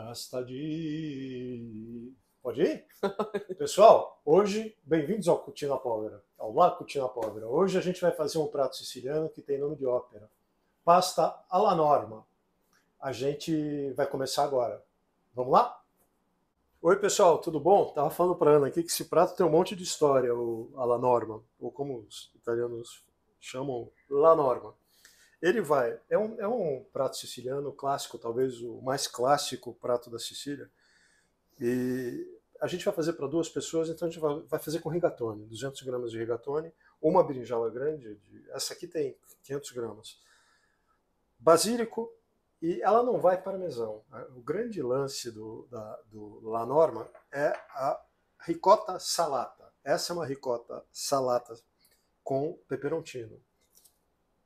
Pasta de... Pode ir? Pessoal, hoje, bem-vindos ao Cucina Povera, ao La Cucina Povera. Hoje a gente vai fazer um prato siciliano que tem nome de ópera. Pasta alla norma. A gente vai começar agora. Vamos lá? Oi, pessoal, tudo bom? Tava falando para Ana aqui que esse prato tem um monte de história, o alla norma, ou como os italianos chamam, la norma. Ele vai. É um prato siciliano clássico, talvez o mais clássico prato da Sicília. E a gente vai fazer para duas pessoas, então a gente vai fazer com rigatone, 200 gramas de rigatone, uma berinjela grande, essa aqui tem 500 gramas, basílico, e ela não vai parmesão. O grande lance do La Norma é a ricota salata. Essa é uma ricota salata com peperoncino.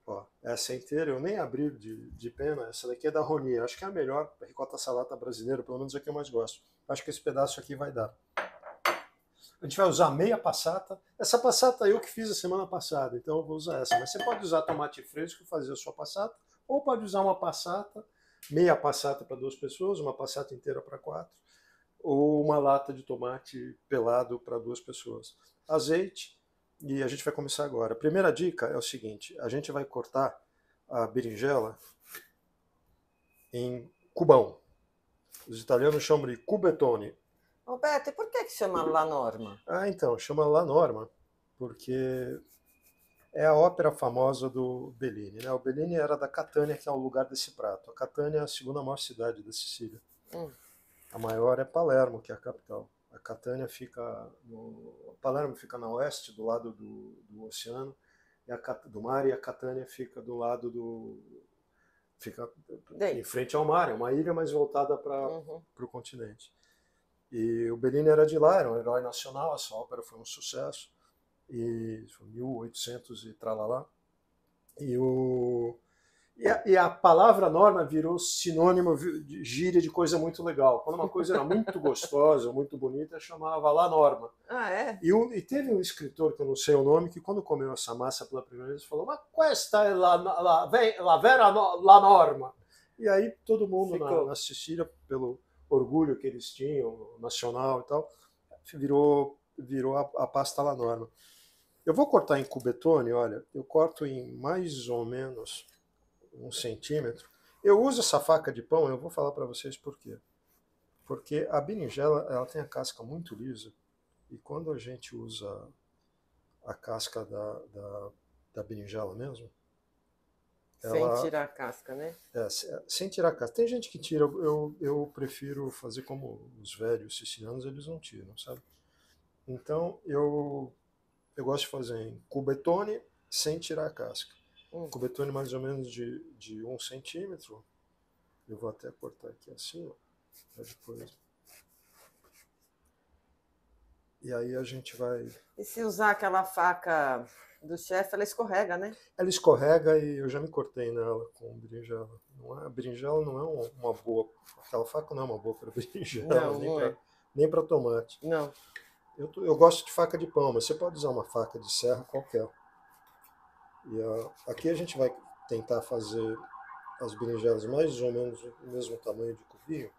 Ó, essa é inteira, eu nem abri de pena, essa daqui é da Roni, acho que é a melhor ricota salata brasileira, pelo menos é a que eu mais gosto. Acho que esse pedaço aqui vai dar. A gente vai usar meia passata, essa passata eu que fiz a semana passada, então eu vou usar essa, mas você pode usar tomate fresco e fazer a sua passata, ou pode usar uma passata, meia passata para duas pessoas, uma passata inteira para quatro, ou uma lata de tomate pelado para duas pessoas. Azeite. E a gente vai começar agora. A primeira dica é o seguinte: a gente vai cortar a berinjela em cubão. Os italianos chamam de cubetone. Roberto, e por que chama La Norma? Então, chama La Norma, porque é a ópera famosa do Bellini, né? O Bellini era da Catânia, que é o lugar desse prato. A Catânia é a segunda maior cidade da Sicília. A maior é Palermo, que é a capital. A Catânia fica Palermo fica na oeste, do lado do oceano, do mar, e a Catânia fica do lado fica em frente ao mar, é uma ilha, mas voltada para o continente. E o Bellini era de lá, era um herói nacional, essa ópera foi um sucesso, e foi 1800 e tralalá. E a palavra norma virou sinônimo de gíria de coisa muito legal. Quando uma coisa era muito gostosa, muito bonita, chamava la norma. Ah, é? E teve um escritor, que eu não sei o nome, que quando comeu essa massa pela primeira vez, falou: "Ma questa é la vera la norma". E aí todo mundo na Sicília, pelo orgulho que eles tinham, nacional e tal, virou a pasta la norma. Eu vou cortar em cubetone, olha, eu corto em mais ou menos 1 centímetro. Eu uso essa faca de pão, eu vou falar para vocês por quê. Porque a berinjela, ela tem a casca muito lisa, e quando a gente usa a casca da berinjela mesmo, sem tirar a casca, né? Sem tirar a casca. Tem gente que tira, eu prefiro fazer como os velhos sicilianos, eles não tiram, sabe? Então eu gosto de fazer em cubetone sem tirar a casca. Cubetone mais ou menos de 1 centímetro. Eu vou até cortar aqui assim, ó, pra depois. E aí a gente vai... E se usar aquela faca do chefe, ela escorrega, né? Ela escorrega, e eu já me cortei nela com berinjela. A berinjela não é uma boa... Aquela faca não é uma boa para berinjela, nem para tomate. Não. Eu gosto de faca de pão, mas você pode usar uma faca de serra qualquer. E aqui a gente vai tentar fazer as berinjelas mais ou menos do mesmo tamanho de cubinho,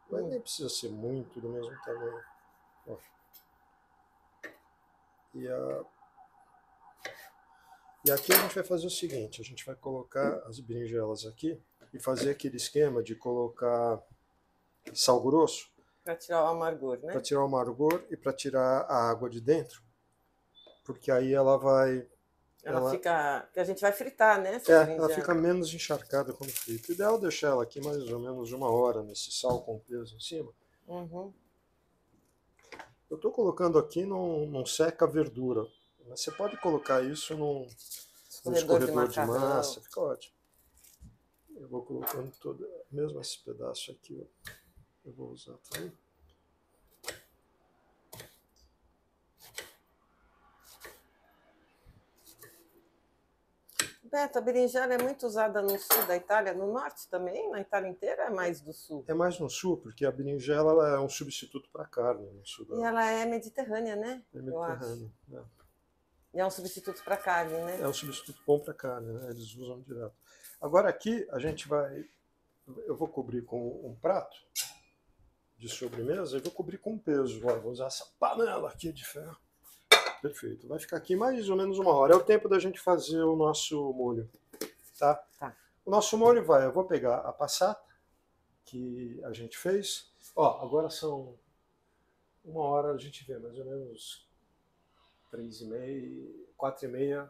mas nem precisa ser muito do mesmo tamanho. Ó. E aqui a gente vai fazer o seguinte: a gente vai colocar as berinjelas aqui e fazer aquele esquema de colocar sal grosso. Para tirar o amargor, né? Para tirar o amargor e para tirar a água de dentro, porque aí ela vai... Ela fica... que a gente vai fritar, né? Ela fica menos encharcada quando frita. O ideal é deixar ela aqui mais ou menos 1 hora nesse sal com peso em cima. Eu estou colocando aqui num seca-verdura. Você pode colocar isso num escorredor de massa, fica ótimo. Eu vou colocando mesmo esse pedaço aqui, ó, eu vou usar também. Beto, a berinjela é muito usada no sul da Itália, no norte também? Na Itália inteira é mais do sul? É mais no sul, porque a berinjela ela é um substituto para carne no sul. E ela é mediterrânea, né? É mediterrânea, né? E é um substituto para carne, né? É um substituto bom para carne, né? Eles usam direto. Agora aqui a gente vai... Eu vou cobrir com um prato. de sobremesa, eu vou cobrir com peso. Olha, vou usar essa panela aqui de ferro. Perfeito. Vai ficar aqui mais ou menos 1 hora. É o tempo da gente fazer o nosso molho. Tá? Tá. O nosso molho eu vou pegar a passata que a gente fez. Ó, agora são 1 hora, a gente vê mais ou menos 3h30, 4h30,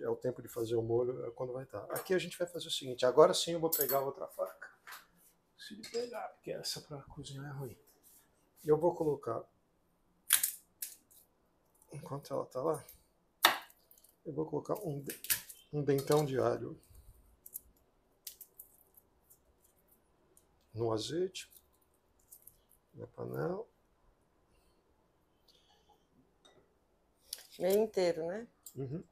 é o tempo de fazer o molho, é quando vai estar. Aqui a gente vai fazer o seguinte, agora sim eu vou pegar outra faca. Se pegar, porque essa para cozinhar é ruim. Eu vou colocar, enquanto ela está lá, eu vou colocar um dentão de alho no azeite, na panela. Meio inteiro, né? Uhum.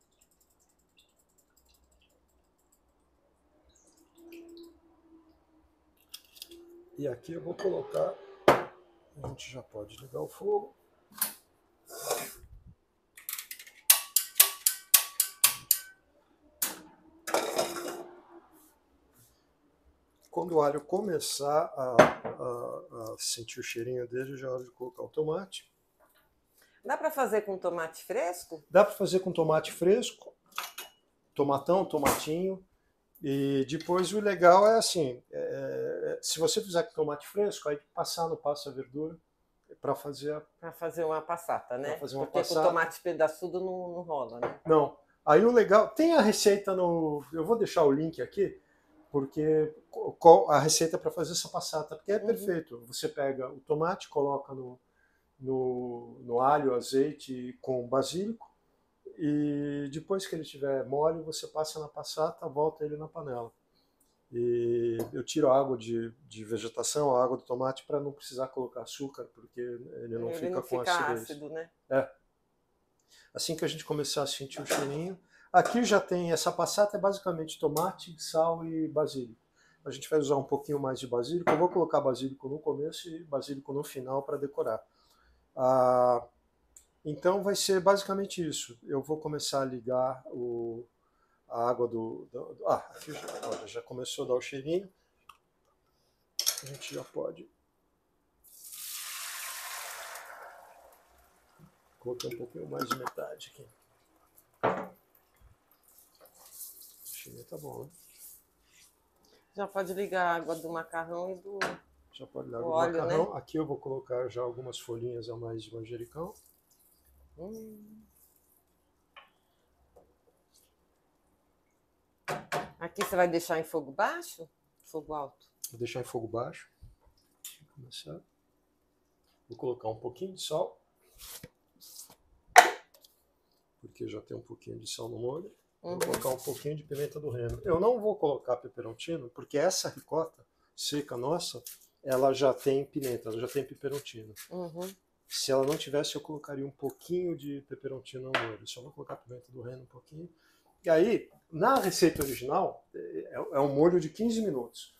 E aqui eu vou colocar, a gente já pode ligar o fogo. Quando o alho começar a sentir o cheirinho dele, já é hora de colocar o tomate. Dá para fazer com tomate fresco? Dá para fazer com tomate fresco, tomatão, tomatinho. E depois o legal é assim, se você fizer com tomate fresco, aí passar no passa-verdura para fazer uma passata, né? Fazer uma porque passata. Com tomate pedaçudo não rola, né? Não. Aí o legal, tem a receita eu vou deixar o link aqui, porque a receita para fazer essa passata, porque é perfeito. Você pega o tomate, coloca no alho, azeite com basílico, e depois que ele estiver mole, você passa na passata, volta ele na panela. E eu tiro a água de vegetação, a água do tomate, para não precisar colocar açúcar, porque ele não fica com acidez. Ácido, né? Assim que a gente começar a sentir o cheirinho. Aqui já tem, essa passata é basicamente tomate, sal e basílico. A gente vai usar um pouquinho mais de basílico. Eu vou colocar basílico no começo e basílico no final para decorar. Então vai ser basicamente isso. Eu vou começar a ligar a água aqui já começou a dar o cheirinho. A gente já pode colocar um pouquinho mais de metade aqui. O cheirinho tá bom, né? Já pode ligar a água do macarrão e do Já pode ligar o óleo, macarrão. né? Aqui eu vou colocar já algumas folhinhas a mais de manjericão. Aqui você vai deixar em fogo baixo? Fogo alto? Vou deixar em fogo baixo. Vou começar. Vou colocar um pouquinho de sal, porque já tem um pouquinho de sal no molho. Vou colocar um pouquinho de pimenta do reino. Eu não vou colocar peperoncino, porque essa ricota seca nossa, ela já tem pimenta, ela já tem peperoncino. Se ela não tivesse, eu colocaria um pouquinho de peperoncino no molho. Só vou colocar pimenta do reino um pouquinho. E aí, na receita original, é um molho de 15 minutos.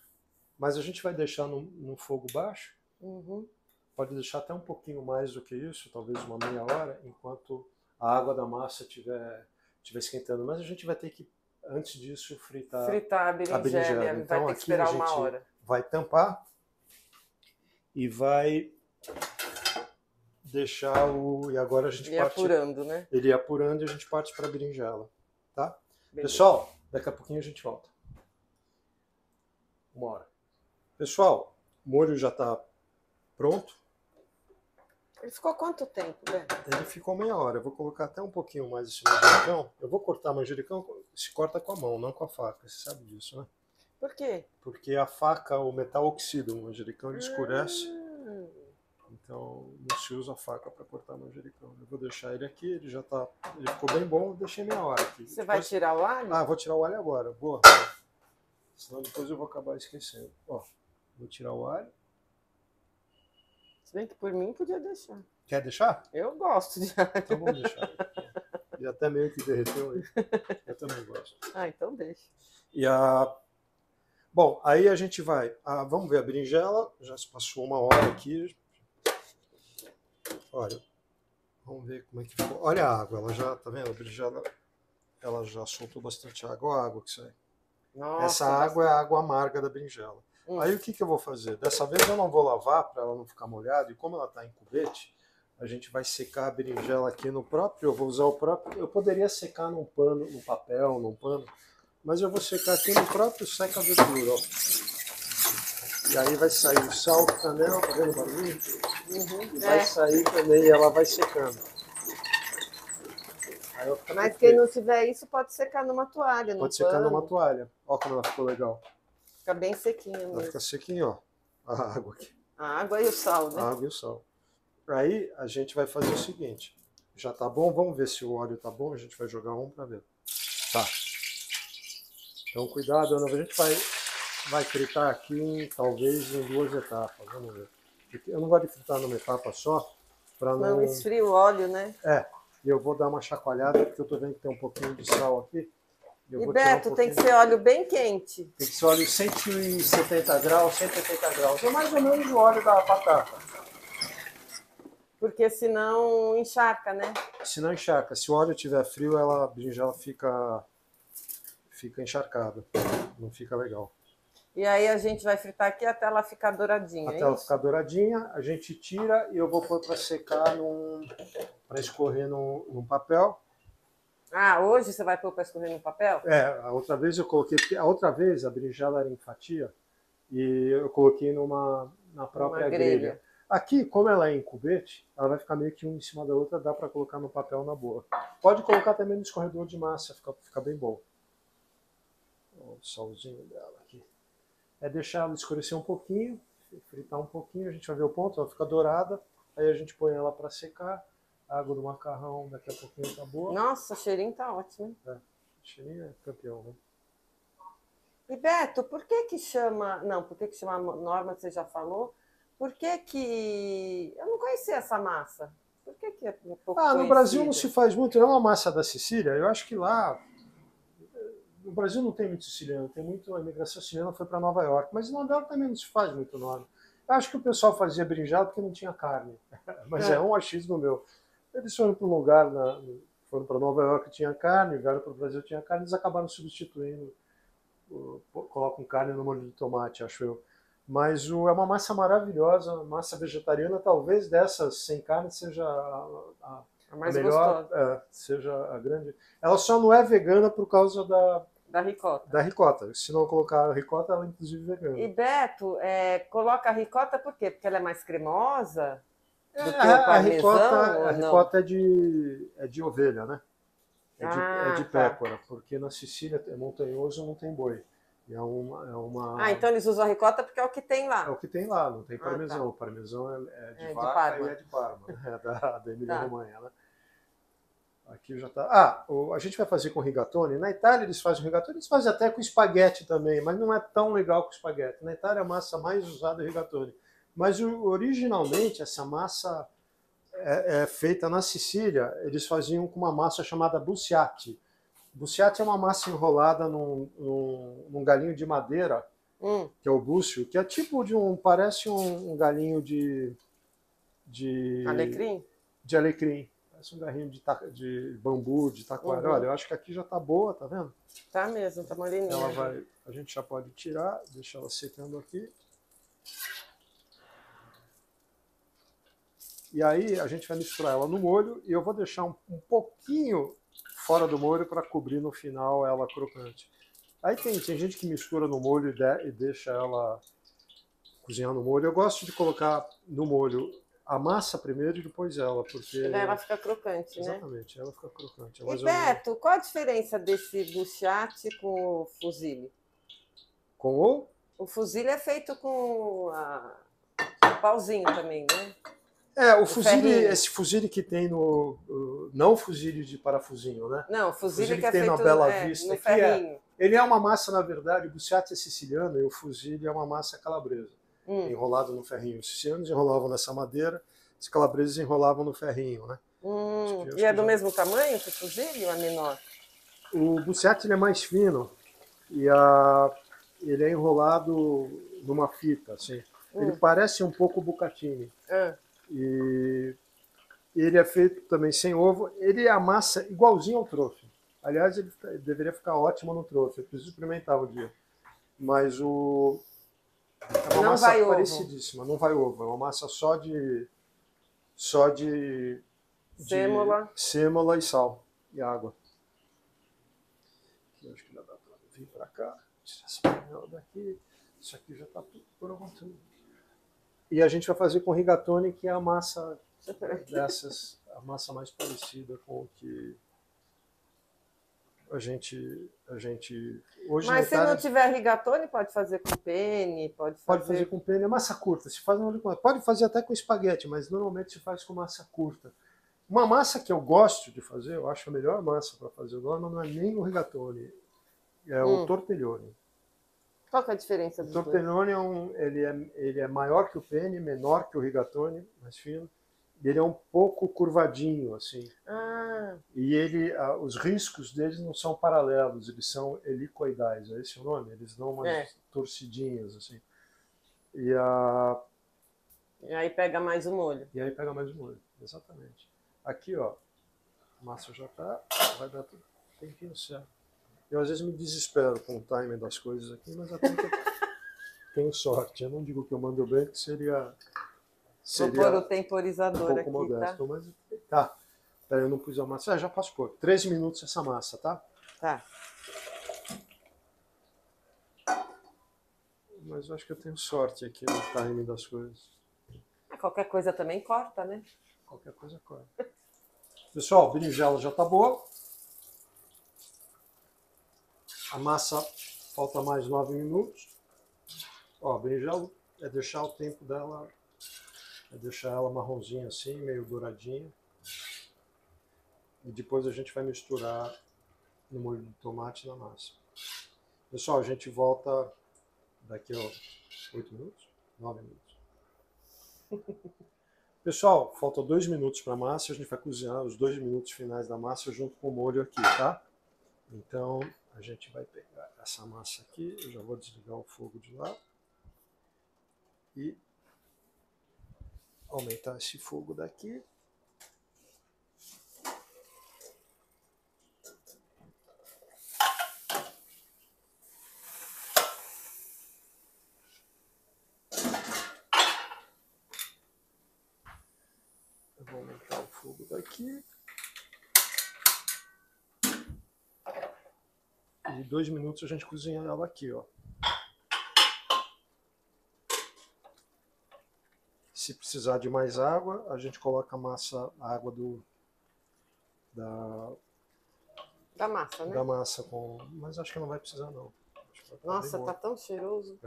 Mas a gente vai deixar no fogo baixo. Pode deixar até um pouquinho mais do que isso, talvez uma meia hora, enquanto a água da massa estiver esquentando. Mas a gente vai ter que, antes disso, fritar a berinjela. Então, vai ter que esperar 1 hora. Vai tampar e vai deixar e agora a gente Ele apurando, né? Ele ia apurando e a gente parte para a berinjela. Tá? Beleza. Pessoal, daqui a pouquinho a gente volta. 1 hora. Pessoal, o molho já está pronto. Ele ficou quanto tempo, Beto? Ele ficou meia hora. Eu vou colocar até um pouquinho mais esse manjericão. Eu vou cortar manjericão, se corta com a mão, não com a faca. Você sabe disso, né? Por quê? Porque a faca, o metal oxida, o manjericão ele escurece. Então não se usa a faca para cortar manjericão. Eu vou deixar ele aqui, ele ficou bem bom, eu deixei meia hora aqui. Você vai tirar o alho? Vou tirar o alho agora. Boa. Senão depois eu vou acabar esquecendo. Ó, vou tirar o alho. Se bem que por mim podia deixar. Quer deixar? Eu gosto de alho. Então vamos deixar. E até meio que derreteu aí. Eu também gosto. Então deixa. Bom, aí a gente vai. Vamos ver a berinjela. Já se passou 1 hora aqui. Olha. Vamos ver como é que ficou. Olha a água. Ela já, tá vendo? A berinjela, ela já soltou bastante água. Olha a água que sai. Nossa, essa água é a água amarga da berinjela. Aí o que eu vou fazer? Dessa vez eu não vou lavar para ela não ficar molhada, e como ela está em cubete, a gente vai secar a berinjela aqui no próprio, eu vou usar o próprio, eu poderia secar num pano, num papel, num pano, mas eu vou secar aqui no próprio secador, ó. E aí vai sair o sal, canela, tá vendo o barulho? E vai sair também, e ela vai secando. Mas quem não tiver isso pode secar numa toalha, pode secar numa toalha. Ó como ela ficou legal. Fica bem sequinha mesmo. Ela fica sequinha, ó. A água aqui. A água e o sal, né? A água e o sal. Aí a gente vai fazer o seguinte. Já tá bom, vamos ver se o óleo tá bom. A gente vai jogar um para ver. Tá. Então cuidado, Ana. A gente vai fritar aqui talvez em 2 etapas. Vamos ver. Eu não gosto de fritar numa etapa só. Não esfria o óleo, né? E eu vou dar uma chacoalhada, porque eu tô vendo que tem um pouquinho de sal aqui. E Beto, tem que ser óleo bem quente. Tem que ser óleo 170 graus, 180 graus. É mais ou menos o óleo da batata. Porque senão encharca, né? Se não encharca. Se o óleo estiver frio, a berinjela fica encharcada. Não fica legal. E aí a gente vai fritar aqui até ela ficar douradinha. Até ela ficar douradinha, a gente tira e eu vou pôr para secar, para escorrer num papel. Ah, hoje você vai pôr para escorrer no papel? A outra vez eu coloquei, porque a outra vez a berinjela era em fatia e eu coloquei na própria grelha. Aqui, como ela é em cubete, ela vai ficar meio que uma em cima da outra, dá para colocar no papel na boa. Pode colocar também no escorredor de massa, fica bem bom. Olha o salzinho dela aqui. É deixar ela escurecer um pouquinho, fritar um pouquinho, a gente vai ver o ponto, ela fica dourada, aí a gente põe ela para secar. A água do macarrão daqui a pouquinho tá boa. Nossa, o cheirinho tá ótimo. O cheirinho é campeão, né? E Beto, por que chama... Não, por que chama Norma, você já falou? Por que... Eu não conhecia essa massa. Por que é um pouco no Brasil não se faz muito, não é uma massa da Sicília. Eu acho que lá... No Brasil não tem muito siciliano, tem muito... A imigração siciliana foi para Nova York, mas em Nova York também não se faz muito nome. Eu acho que o pessoal fazia berinjela porque não tinha carne. Mas é um achismo meu. Eles foram para um lugar, foram para Nova York, tinha carne, vieram para o Brasil, tinha carne, eles acabaram substituindo, colocam carne no molho de tomate, acho eu. Mas é uma massa maravilhosa, massa vegetariana, talvez dessas sem carne seja a mais melhor, gostosa. seja a grande. Ela só não é vegana por causa da ricota. Da ricota. Se não colocar a ricota, ela é inclusive vegana. E Beto, coloca a ricota por quê? Porque ela é mais cremosa? A ricota é de ovelha, né? É de pécora, porque na Sicília é montanhoso, não tem boi. Então eles usam a ricota porque é o que tem lá. É o que tem lá, não tem parmesão. O parmesão é de vaca Parma. E é de Parma, da Emília-Romanha, né? Aqui já tá. A gente vai fazer com rigatone. Na Itália eles fazem rigatone, eles fazem até com espaguete também, mas não é tão legal com espaguete. Na Itália a massa mais usada é rigatone. Mas originalmente essa massa é feita na Sicília, eles faziam com uma massa chamada bucciati. Bucciati é uma massa enrolada num galinho de madeira, que é o búcio, que é tipo parece um galinho de alecrim? De alecrim. Parece um galinho de bambu, de taquara. Olha, eu acho que aqui já tá boa, tá vendo? Tá mesmo, tá moreninha. A gente já pode tirar, deixar ela secando aqui. E aí a gente vai misturar ela no molho e eu vou deixar um pouquinho fora do molho para cobrir no final ela crocante. Aí tem gente que mistura no molho e deixa ela cozinhar no molho. Eu gosto de colocar no molho a massa primeiro e depois ela, porque... Ela fica crocante, né? Exatamente, ela fica crocante. E Beto, qual a diferença desse bucciati com o fusilli? Com o? O fusilli é feito com o pauzinho também, né? O fusilli, esse fusilli que tem não fusilli de parafusinho, né? Não, o fusilli que é tem feito na Bela Vista, no ferrinho. Ele é uma massa, na verdade, o bucciati é siciliano e o fusilli é uma massa calabresa, enrolado no ferrinho. Os sicilianos enrolavam nessa madeira, os calabreses enrolavam no ferrinho, né? E é do mesmo tamanho que o fusilli ou é menor? O bucciati ele é mais fino e ele é enrolado numa fita, assim. Ele parece um pouco bucatini. E ele é feito também sem ovo. Ele é a massa igualzinho ao trofe. Aliás, ele deveria ficar ótimo no trofe. Eu preciso experimentar um dia. Mas É uma Não massa vai ovo. parecidíssima, não vai ovo. É uma massa só de Sêmola. sêmola e sal e água. Aqui, acho que já dá para vir para cá. Tirar essa panela daqui. Isso aqui já está tudo pronto. E a gente vai fazer com rigatoni, que é a massa dessas, a massa mais parecida com o que a gente hoje Mas na se não Itália, tiver rigatoni, pode fazer com penne, pode fazer com penne, é massa curta. Se faz, pode fazer até com espaguete, mas normalmente se faz com massa curta. Uma massa que eu gosto de fazer, eu acho a melhor massa para fazer o norma, não é nem o rigatoni, é o tortelloni. Qual que é a diferença O dos dois? tortelloni ele é maior que o penne, menor que o rigatoni, mais fino. E ele é um pouco curvadinho, assim. Ah, E os riscos deles não são paralelos, eles são helicoidais, é esse o nome? Eles dão umas torcidinhas, assim. E aí pega mais o molho. aí pega mais o molho, exatamente. Aqui, ó, a massa já tá, vai dar tudo tempinho certo. Eu às vezes me desespero com o timing das coisas aqui, mas até que eu tenho sorte. Eu não digo que eu mando bem, que seria Vou pôr o temporizador um pouco aqui, modesto, mas tá. Peraí, eu não pus a massa. Já posso pôr. 13 minutos essa massa, tá? Tá. Mas eu acho que eu tenho sorte aqui no timing das coisas. Qualquer coisa também corta, né? Qualquer coisa corta. Pessoal, a berinjela já tá boa. A massa falta mais 9 minutos. Ó, a berinjela é deixar o tempo dela, é deixar ela marronzinha assim, meio douradinha. E depois a gente vai misturar no molho de tomate na massa. Pessoal, a gente volta daqui a 8 minutos? 9 minutos. Pessoal, faltam 2 minutos para a massa. A gente vai cozinhar os 2 minutos finais da massa junto com o molho aqui, tá? Então, a gente vai pegar essa massa aqui. Eu já vou desligar o fogo de lá. E aumentar esse fogo daqui. Eu vou aumentar o fogo daqui. E 2 minutos a gente cozinha ela aqui, ó. Se precisar de mais água, a gente coloca a água Da massa, né? da massa com. Mas acho que não vai precisar não. Acho que vai ficar Nossa, bem tá bom. tão cheiroso.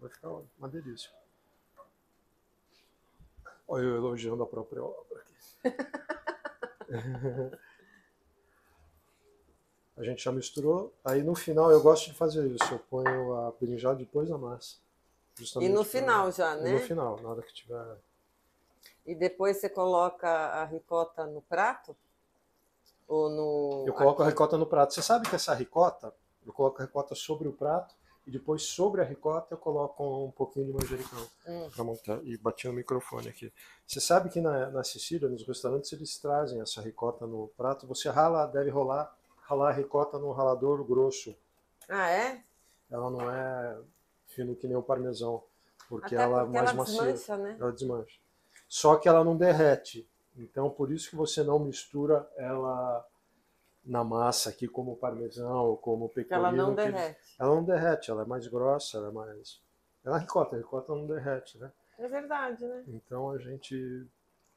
Vai ficar uma delícia. Olha eu elogiando a própria obra aqui. A gente já misturou. Aí no final eu gosto de fazer isso. Eu ponho a berinjela depois da massa. E no final já, E né? no final, na hora que tiver. E depois você coloca a ricota no prato? Ou no. Eu coloco a aqui? ricota no prato. Você sabe que essa ricota, eu coloco a ricota sobre o prato e depois sobre a ricota eu coloco um pouquinho de manjericão para montar. E bati no microfone aqui. Você sabe que na Sicília, nos restaurantes, eles trazem essa ricota no prato. Você deve ralar a ricota num ralador grosso. Ah, é? Ela não é fino que nem o parmesão, porque Até ela porque é mais ela macia. desmancha, né? Ela desmancha. Só que ela não derrete. Então, por isso que você não mistura ela na massa aqui como parmesão ou como pecorino. Ela não derrete. Ela não derrete, ela é mais grossa, ela é mais. Ela é a ricota não derrete, né? É verdade, né? Então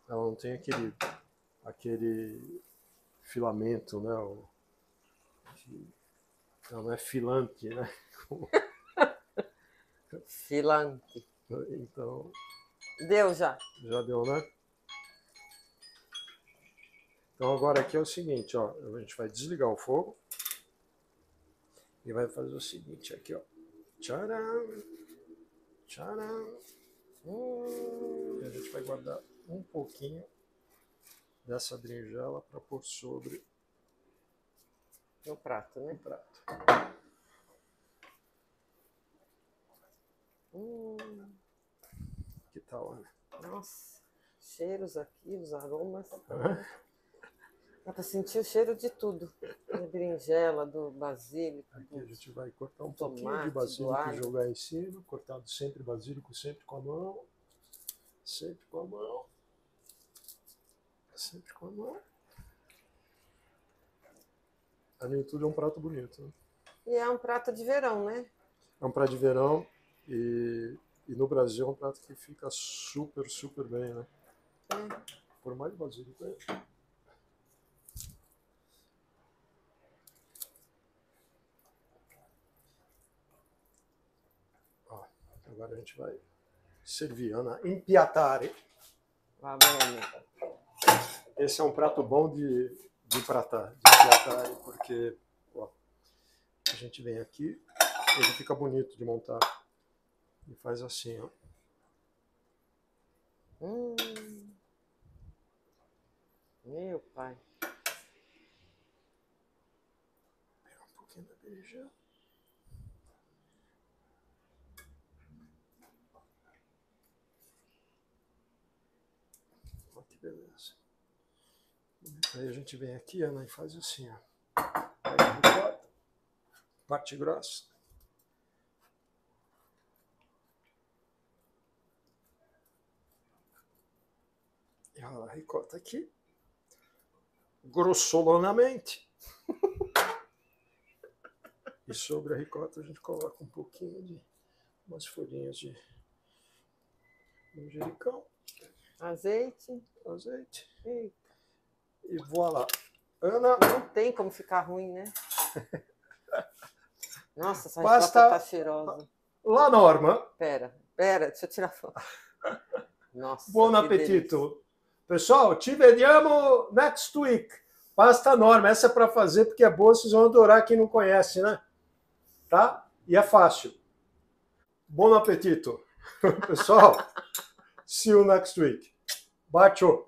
ela não tem aquele filamento, né? Ela não é filante, né? Filante. Então. Deu já. Já deu, né? Então agora aqui é o seguinte, ó, a gente vai desligar o fogo e vai fazer o seguinte aqui, ó. Tcharam! Tcharam! E a gente vai guardar um pouquinho dessa berinjela para pôr sobre No prato, né? o prato. Que tal, né? Nossa, cheiros aqui, os aromas. Dá para sentir o cheiro de tudo. Da berinjela, do basílico. Aqui a gente vai cortar um tomate, pouquinho de basílico alho. e jogar em cima. Cortado sempre basílico, sempre com a mão. Sempre com a mão. Sempre com a mão. Além de tudo, é um prato bonito. Né? E é um prato de verão, né? É um prato de verão e no Brasil é um prato que fica super, super bem, né? É. Por mais basílico. Né? Ó, agora a gente vai servir, Ana, impiatare. Vai bem, Esse é um prato bom de pratar, de impiatare, porque ó, a gente vem aqui, ele fica bonito de montar. E faz assim, ó. Meu pai. Pegar um pouquinho da berinjela. Olha que beleza. Aí a gente vem aqui, Ana, e faz assim, ó. Aí corta, parte grossa. E a ricota aqui, grossolonamente. E sobre a ricota a gente coloca um pouquinho de umas folhinhas de manjericão. Azeite. Azeite. Eita. E voilá. Ana. Não tem como ficar ruim, né? Nossa, essa Basta... ricota tá cheirosa. La norma. Pera, deixa eu tirar a foto. Nossa. Buon appetito. Pessoal, ci vediamo next week. Pasta norma. Essa é para fazer porque é boa, vocês vão adorar quem não conhece, né? Tá? E é fácil. Buon appetito. Pessoal, see you next week. Bacio.